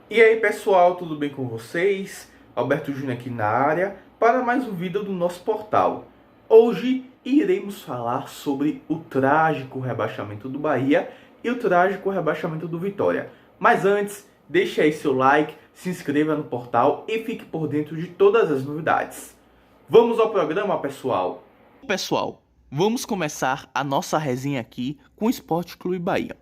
E aí pessoal, tudo bem com vocês? Alberto Júnior aqui na área para mais um vídeo do nosso portal. Hoje iremos falar sobre o trágico rebaixamento do Bahia e o trágico rebaixamento do Vitória. Mas antes, deixe aí seu like, se inscreva no portal e fique por dentro de todas as novidades. Vamos ao programa, pessoal! Pessoal, vamos começar a nossa resenha aqui com o Sport Clube Bahia.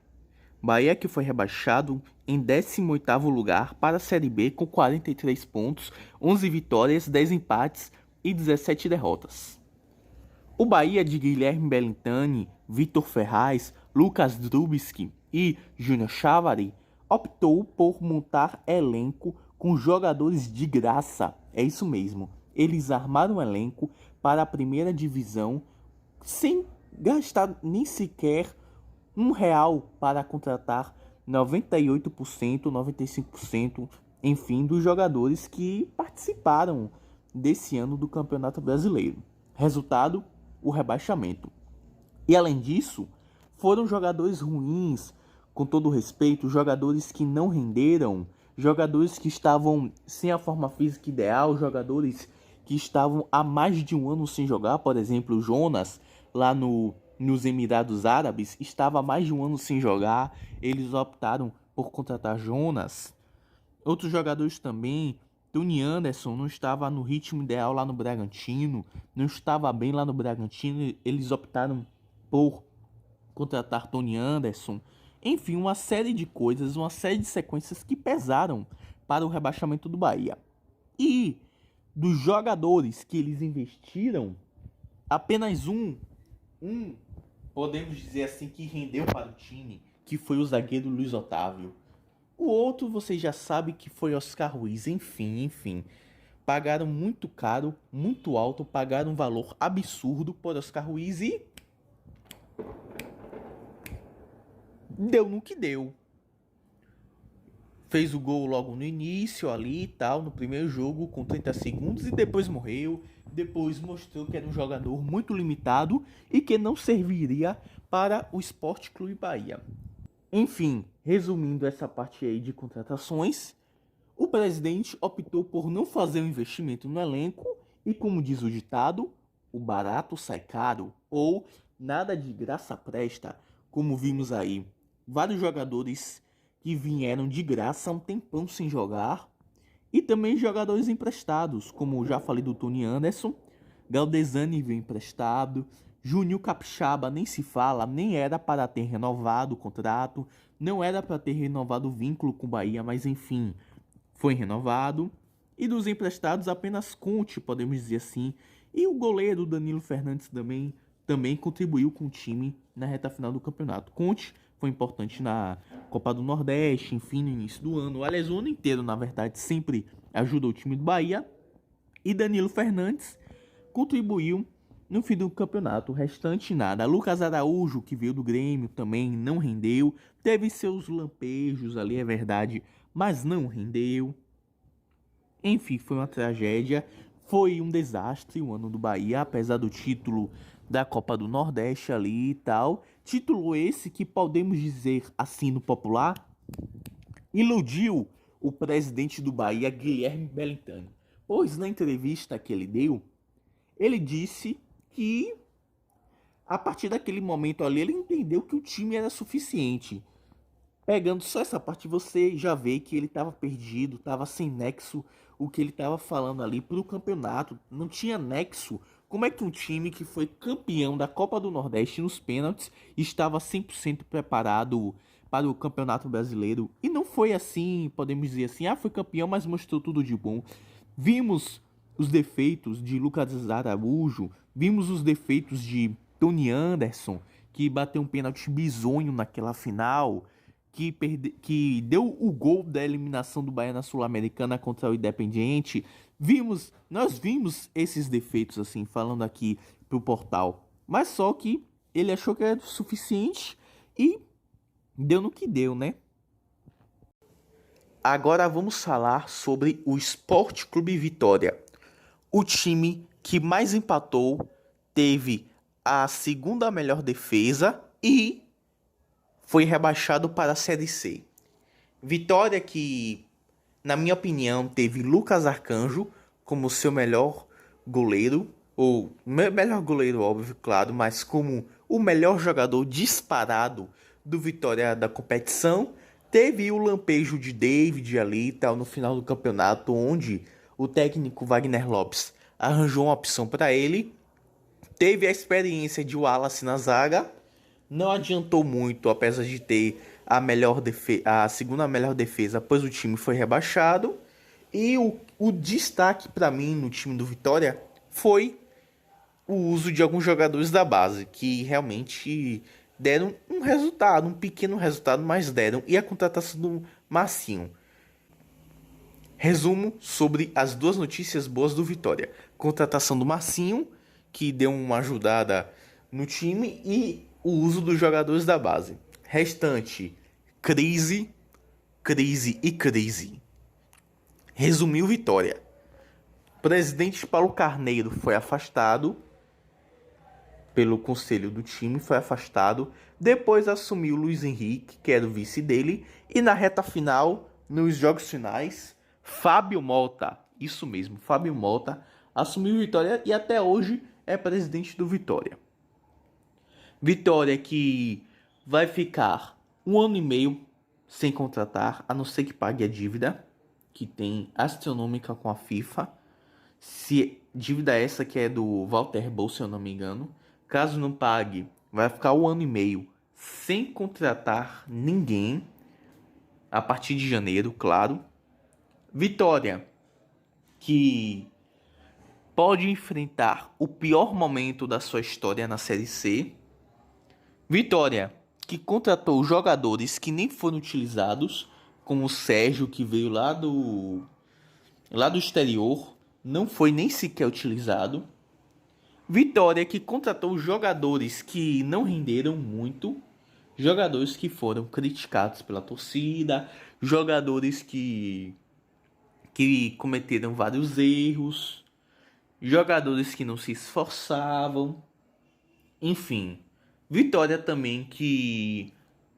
Bahia que foi rebaixado em 18º lugar para a Série B com 43 pontos, 11 vitórias, 10 empates e 17 derrotas. O Bahia de Guilherme Belintani, Vitor Ferraz, Lucas Drubsky e Júnior Chávari optou por montar elenco com jogadores de graça. É isso mesmo, eles armaram um elenco para a primeira divisão sem gastar nem sequer R$ 1 para contratar 98%, 95%, enfim, dos jogadores que participaram desse ano do Campeonato Brasileiro. Resultado, o rebaixamento. E além disso, foram jogadores ruins, com todo respeito, jogadores que não renderam, jogadores que estavam sem a forma física ideal, jogadores que estavam há mais de um ano sem jogar, por exemplo, o Jonas, lá nos Emirados Árabes, estava há mais de um ano sem jogar, eles optaram por contratar Jonas. Outros jogadores também, Tony Anderson não estava no ritmo ideal lá no Bragantino, não estava bem lá no Bragantino, eles optaram por contratar Tony Anderson. Enfim, uma série de coisas, uma série de sequências que pesaram para o rebaixamento do Bahia. E dos jogadores que eles investiram, apenas um podemos dizer assim, que rendeu para o time, que foi o zagueiro Luiz Otávio. O outro você já sabe que foi Oscar Ruiz. Enfim. Pagaram muito caro, muito alto, pagaram um valor absurdo por Oscar Ruiz e deu no que deu. Fez o gol logo no início ali e tal, no primeiro jogo com 30 segundos e depois morreu. Depois mostrou que era um jogador muito limitado e que não serviria para o Sport Clube Bahia. Enfim, resumindo essa parte aí de contratações, o presidente optou por não fazer um investimento no elenco e, como diz o ditado, o barato sai caro ou nada de graça presta, como vimos aí. Vários jogadores que vieram de graça há um tempão sem jogar e também jogadores emprestados, como já falei do Tony Anderson, Galdesani veio emprestado, Juninho Capixaba nem se fala, nem era para ter renovado o contrato, não era para ter renovado o vínculo com o Bahia, mas enfim, foi renovado. E dos emprestados apenas Conte, podemos dizer assim, e o goleiro Danilo Fernandes também contribuiu com o time na reta final do campeonato. Conte foi importante na Copa do Nordeste, enfim, no início do ano. Aliás, o ano inteiro, na verdade, sempre ajudou o time do Bahia. E Danilo Fernandes contribuiu no fim do campeonato. O restante nada. Lucas Araújo, que veio do Grêmio, também não rendeu. Teve seus lampejos ali, é verdade, mas não rendeu. Enfim, foi uma tragédia. Foi um desastre o ano do Bahia, apesar do título da Copa do Nordeste ali e tal. Título esse que podemos dizer assim no popular, iludiu o presidente do Bahia, Guilherme Belintani. Pois na entrevista que ele deu, ele disse que a partir daquele momento ali ele entendeu que o time era suficiente. Pegando só essa parte, você já vê que ele estava perdido, estava sem nexo o que ele estava falando ali para o campeonato. Não tinha nexo. Como é que um time que foi campeão da Copa do Nordeste nos pênaltis estava 100% preparado para o Campeonato Brasileiro? E não foi assim, podemos dizer assim, foi campeão, mas mostrou tudo de bom. Vimos os defeitos de Lucas Araújo, vimos os defeitos de Tony Anderson, que bateu um pênalti bizonho naquela final, que deu o gol da eliminação do Bahia na Sul-Americana contra o Independiente. Nós vimos esses defeitos assim, falando aqui pro portal. Mas só que ele achou que era o suficiente e deu no que deu, né? Agora vamos falar sobre o Sport Clube Vitória. O time que mais empatou, teve a segunda melhor defesa e foi rebaixado para a Série C. Vitória que na minha opinião, teve Lucas Arcanjo como seu melhor goleiro, ou melhor goleiro, óbvio, claro, mas como o melhor jogador disparado do Vitória da competição. Teve o lampejo de David ali e tal no final do campeonato, onde o técnico Wagner Lopes arranjou uma opção para ele. Teve a experiência de Wallace na zaga, não adiantou muito, apesar de ter a segunda melhor defesa, pois o time foi rebaixado. E o destaque para mim no time do Vitória foi o uso de alguns jogadores da base, que realmente deram um resultado, um pequeno resultado, mas deram. E a contratação do Marcinho. Resumo sobre as duas notícias boas do Vitória. Contratação do Marcinho, que deu uma ajudada no time, e o uso dos jogadores da base. Restante, crise, crise e crise. Resumiu Vitória. Presidente Paulo Carneiro foi afastado pelo conselho do time, foi afastado. Depois assumiu Luiz Henrique, que era o vice dele. E na reta final, nos jogos finais, Fábio Mota, isso mesmo, Fábio Mota, assumiu Vitória e até hoje é presidente do Vitória. Vitória que vai ficar 1 ano e meio sem contratar, a não ser que pague a dívida, que tem astronômica com a FIFA. Se dívida essa que é do Walter Bol, se eu não me engano. Caso não pague, vai ficar 1 ano e meio sem contratar ninguém. A partir de janeiro, claro. Vitória, que pode enfrentar o pior momento da sua história na Série C. Vitória, que contratou jogadores que nem foram utilizados, como o Sérgio, que veio lá do exterior, não foi nem sequer utilizado. Vitória, que contratou jogadores que não renderam muito, jogadores que foram criticados pela torcida, jogadores que cometeram vários erros, jogadores que não se esforçavam, enfim. Vitória também que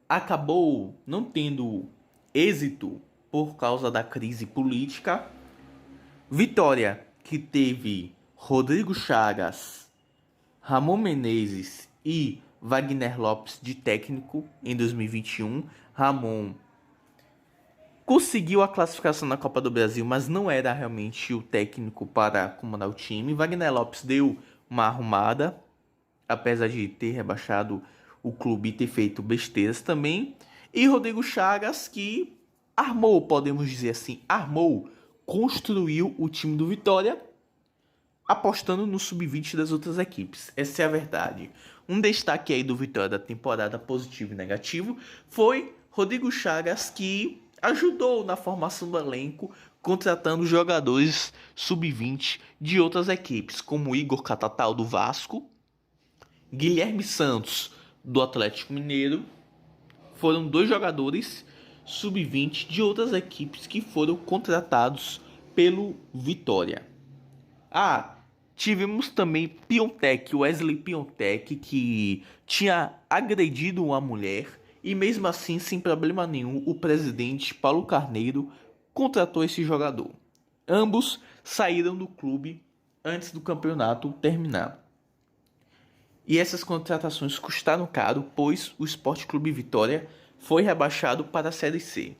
acabou não tendo êxito por causa da crise política. Vitória que teve Rodrigo Chagas, Ramon Menezes e Wagner Lopes de técnico em 2021. Ramon conseguiu a classificação na Copa do Brasil, mas não era realmente o técnico para comandar o time. Wagner Lopes deu uma arrumada, apesar de ter rebaixado o clube e ter feito besteiras também. E Rodrigo Chagas, que armou, podemos dizer assim, construiu o time do Vitória, apostando no sub-20 das outras equipes. Essa é a verdade. Um destaque aí do Vitória da temporada positivo e negativo foi Rodrigo Chagas, que ajudou na formação do elenco, contratando jogadores sub-20 de outras equipes, como Igor Catatal do Vasco, Guilherme Santos do Atlético Mineiro. Foram 2 jogadores sub-20 de outras equipes que foram contratados pelo Vitória. Tivemos também Piontek, Wesley Piontek, que tinha agredido uma mulher e mesmo assim, sem problema nenhum, o presidente Paulo Carneiro contratou esse jogador. Ambos saíram do clube antes do campeonato terminar. E essas contratações custaram caro, pois o Sport Clube Vitória foi rebaixado para a Série C.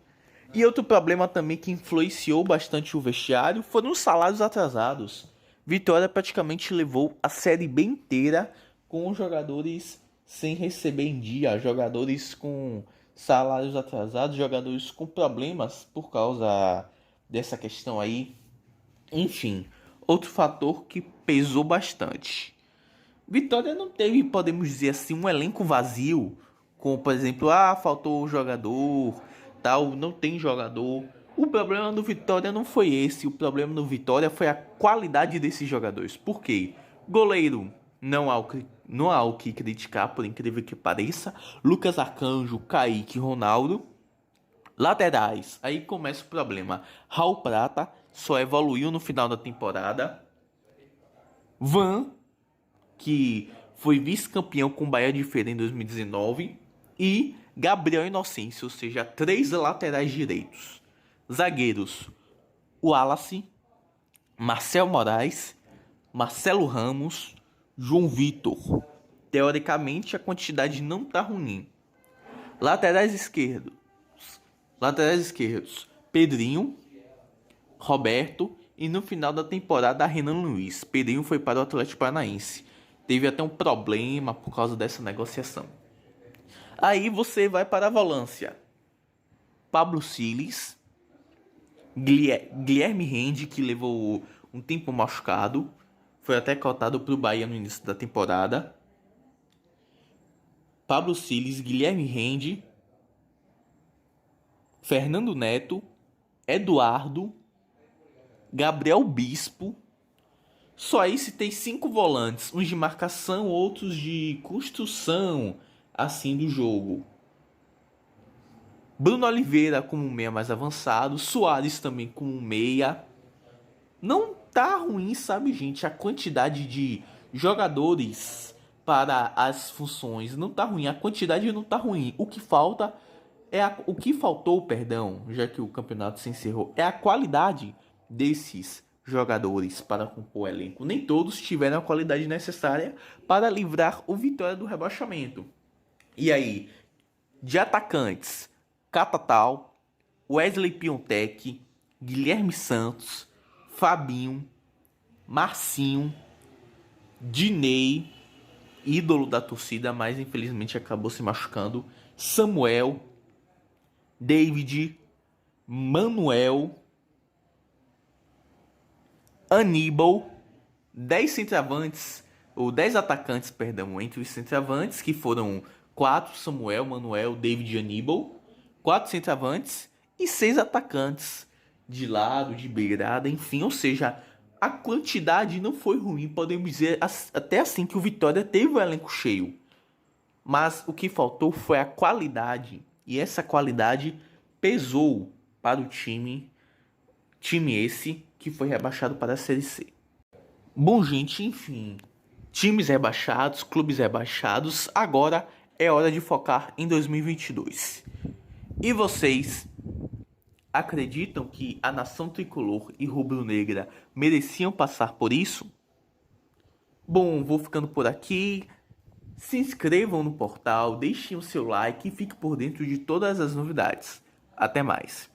E outro problema também que influenciou bastante o vestiário foram os salários atrasados. Vitória praticamente levou a Série B inteira com jogadores sem receber em dia, jogadores com salários atrasados, jogadores com problemas por causa dessa questão aí. Enfim, outro fator que pesou bastante. Vitória não teve, podemos dizer assim, um elenco vazio, como por exemplo, faltou jogador, tal, não tem jogador. O problema do Vitória não foi esse, o problema do Vitória foi a qualidade desses jogadores. Por quê? Goleiro, não há o que criticar, por incrível que pareça. Lucas Arcanjo, Kaique, Ronaldo. Laterais, aí começa o problema. Raul Prata só evoluiu no final da temporada. Van, que foi vice-campeão com o Bahia de Feira em 2019. E Gabriel Inocêncio, ou seja, 3 laterais direitos. Zagueiros: Wallace, Marcel Moraes, Marcelo Ramos, João Vitor. Teoricamente a quantidade não tá ruim. Laterais esquerdos: Pedrinho, Roberto e no final da temporada Renan Luiz. Pedrinho foi para o Atlético Paranaense. Teve até um problema por causa dessa negociação. Aí você vai para a volância: Pablo Siles, Guilherme Rende, que levou um tempo machucado, foi até cotado para o Bahia no início da temporada. Pablo Siles, Guilherme Rende, Fernando Neto, Eduardo, Gabriel Bispo. Só aí se tem 5 volantes, uns de marcação, outros de construção, assim, do jogo. Bruno Oliveira como meia mais avançado, Soares também como meia. Não tá ruim, sabe, gente? A quantidade de jogadores para as funções não tá ruim. A quantidade não tá ruim. O que falta o que faltou, perdão, já que o campeonato se encerrou, é a qualidade desses jogadores para compor o elenco. Nem todos tiveram a qualidade necessária para livrar o Vitória do rebaixamento. E aí, de atacantes: Catatal, Wesley Piontek, Guilherme Santos, Fabinho, Marcinho, Diney, ídolo da torcida, mas infelizmente acabou se machucando, Samuel, David, Manuel, Aníbal, 10 centroavantes, ou 10 atacantes, perdão, entre os centroavantes, que foram 4, Samuel, Manuel, David e Aníbal, 4 centroavantes e 6 atacantes, de lado, de beirada, enfim, ou seja, a quantidade não foi ruim, podemos dizer até assim que o Vitória teve o elenco cheio. Mas o que faltou foi a qualidade, e essa qualidade pesou para o time esse que foi rebaixado para a Série C. Bom, gente, enfim, times rebaixados, clubes rebaixados, agora é hora de focar em 2022. E vocês acreditam que a nação tricolor e rubro-negra mereciam passar por isso? Bom, vou ficando por aqui. Se inscrevam no portal, deixem o seu like e fiquem por dentro de todas as novidades. Até mais.